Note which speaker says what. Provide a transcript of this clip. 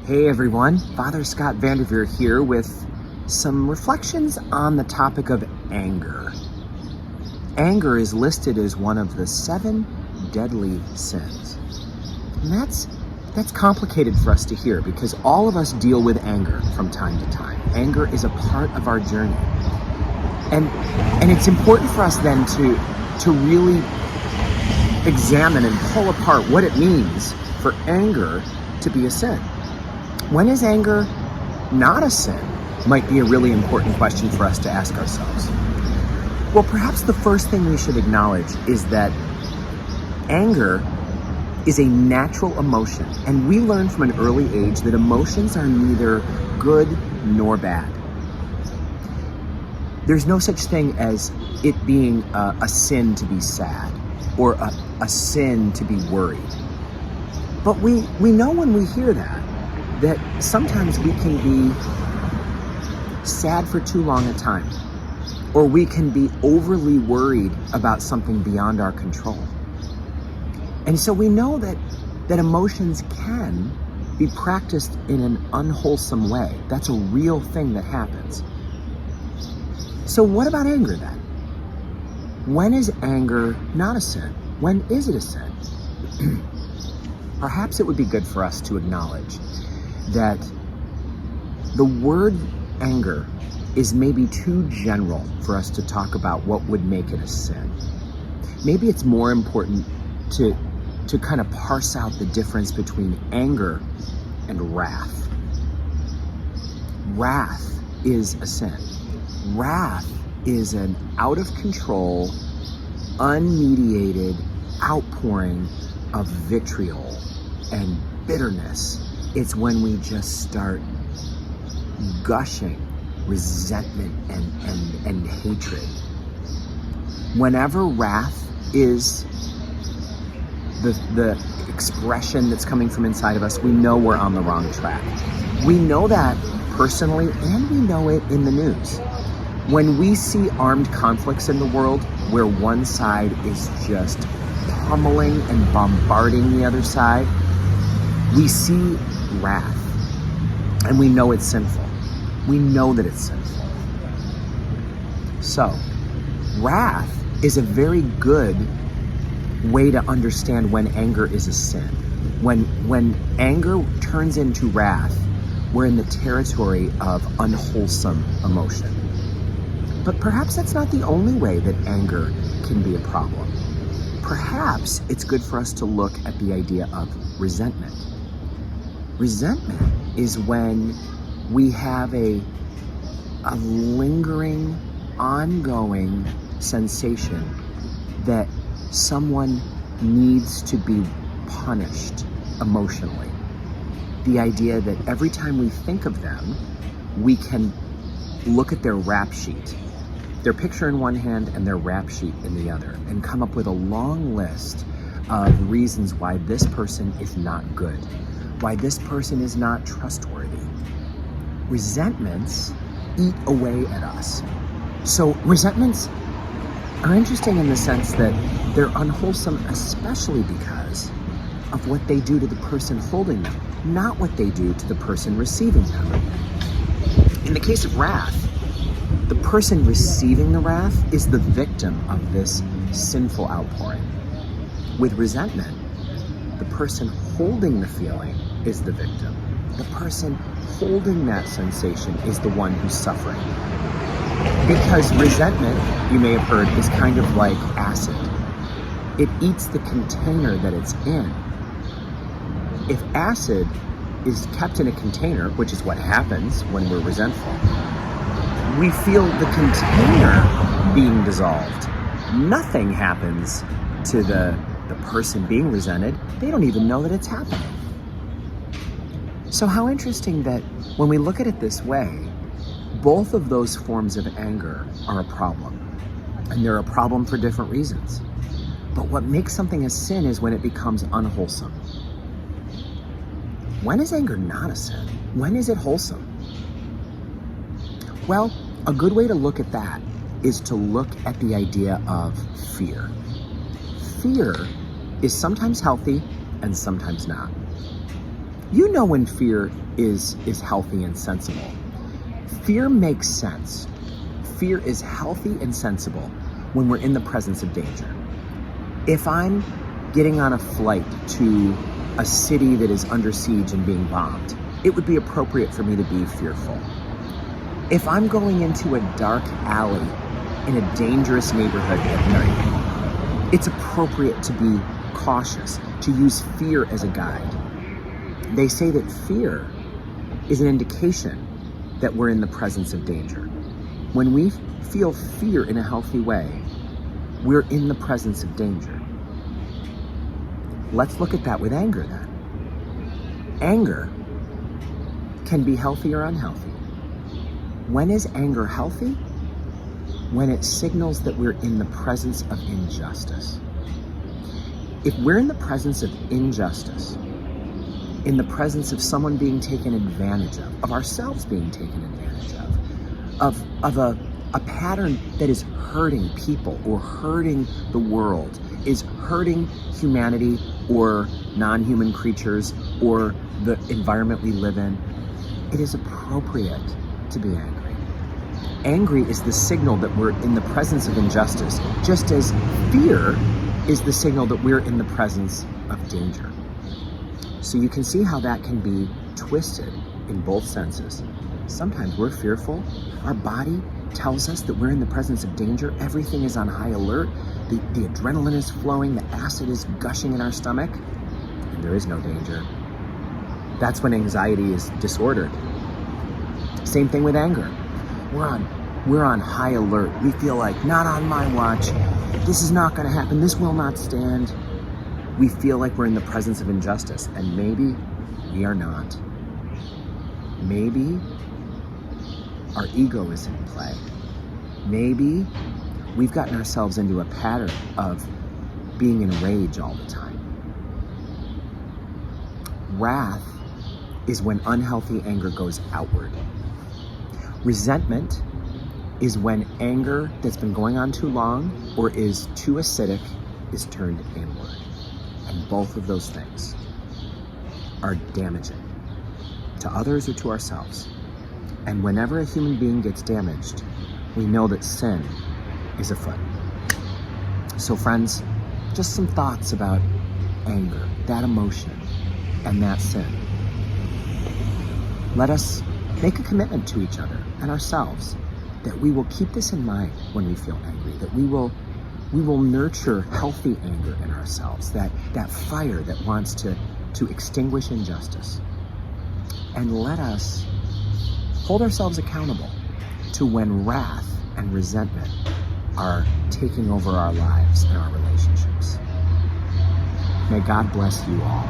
Speaker 1: Hey everyone, Father Scott Vanderveer here with some reflections on the topic of anger. Anger is listed as one of the 7 deadly sins. And that's complicated for us to hear because all of us deal with anger from time to time. Anger is a part of our journey. And it's important for us then to really examine and pull apart what it means for anger to be a sin. When is anger not a sin? Might be a really important question for us to ask ourselves. Well, perhaps the first thing we should acknowledge is that anger is a natural emotion, and we learn from an early age that emotions are neither good nor bad. There's no such thing as it being a sin to be sad or a sin to be worried. But we know when we hear that sometimes we can be sad for too long a time, or we can be overly worried about something beyond our control. And so we know that emotions can be practiced in an unwholesome way. That's a real thing that happens. So what about anger then? When is anger not a sin? When is it a sin? Perhaps it would be good for us to acknowledge that the word anger is maybe too general for us to talk about what would make it a sin. Maybe it's more important to kind of parse out the difference between anger and wrath. Wrath is a sin. Wrath is an out of control, unmediated outpouring of vitriol and bitterness. It's when we just start gushing resentment and hatred. Whenever wrath is the expression that's coming from inside of us, we know we're on the wrong track. We know that personally, and we know it in the news. When we see armed conflicts in the world where one side is just pummeling and bombarding the other side, we see wrath, and we know it's sinful. We know that it's sinful. So, wrath is a very good way to understand when anger is a sin. When anger turns into wrath, we're in the territory of unwholesome emotion. But perhaps that's not the only way that anger can be a problem. Perhaps it's good for us to look at the idea of resentment. Resentment is when we have a lingering, ongoing sensation that someone needs to be punished emotionally. The idea that every time we think of them, we can look at their rap sheet, their picture in one hand and their rap sheet in the other, and come up with a long list of reasons why this person is not good, why this person is not trustworthy. Resentments eat away at us. So resentments are interesting in the sense that they're unwholesome, especially because of what they do to the person holding them, not what they do to the person receiving them. In the case of wrath, the person receiving the wrath is the victim of this sinful outpouring. With resentment, the person holding the feeling is the victim. The person holding that sensation is the one who's suffering. Because resentment, you may have heard, is kind of like acid. It eats the container that it's in. If acid is kept in a container, which is what happens when we're resentful, we feel the container being dissolved. Nothing happens to the person being resented. They don't even know that it's happening. So how interesting that when we look at it this way, both of those forms of anger are a problem. And they're a problem for different reasons. But what makes something a sin is when it becomes unwholesome. When is anger not a sin? When is it wholesome? Well, a good way to look at that is to look at the idea of fear. Fear is sometimes healthy and sometimes not. You know when fear is healthy and sensible. Fear makes sense. Fear is healthy and sensible when we're in the presence of danger. If I'm getting on a flight to a city that is under siege and being bombed, it would be appropriate for me to be fearful. If I'm going into a dark alley in a dangerous neighborhood at night, it's appropriate to be cautious, to use fear as a guide. They say that fear is an indication that we're in the presence of danger. When we feel fear in a healthy way, we're in the presence of danger. Let's look at that with anger then. Anger can be healthy or unhealthy. When is anger healthy? When it signals that we're in the presence of injustice. If we're in the presence of injustice, in the presence of someone being taken advantage of ourselves being taken advantage of a pattern that is hurting people or hurting the world, is hurting humanity or non-human creatures or the environment we live in, it is appropriate to be angry. Angry is the signal that we're in the presence of injustice, just as fear is the signal that we're in the presence of danger. So you can see how that can be twisted in both senses. Sometimes we're fearful. Our body tells us that we're in the presence of danger. Everything is on high alert. The adrenaline is flowing. The acid is gushing in our stomach. And there is no danger. That's when anxiety is disordered. Same thing with anger. We're on high alert. We feel like, not on my watch. This is not going to happen. This will not stand. We feel like we're in the presence of injustice, and maybe we are not. Maybe our ego is in play. Maybe we've gotten ourselves into a pattern of being in rage all the time. Wrath is when unhealthy anger goes outward. Resentment is when anger that's been going on too long or is too acidic is turned inward. And both of those things are damaging to others or to ourselves. And whenever a human being gets damaged, we know that sin is afoot. So friends, just some thoughts about anger, that emotion, and that sin. Let us make a commitment to each other and ourselves that we will keep this in mind when we feel angry, that we will nurture healthy anger in ourselves, that fire that wants to extinguish injustice. And let us hold ourselves accountable to when wrath and resentment are taking over our lives and our relationships. May God bless you all.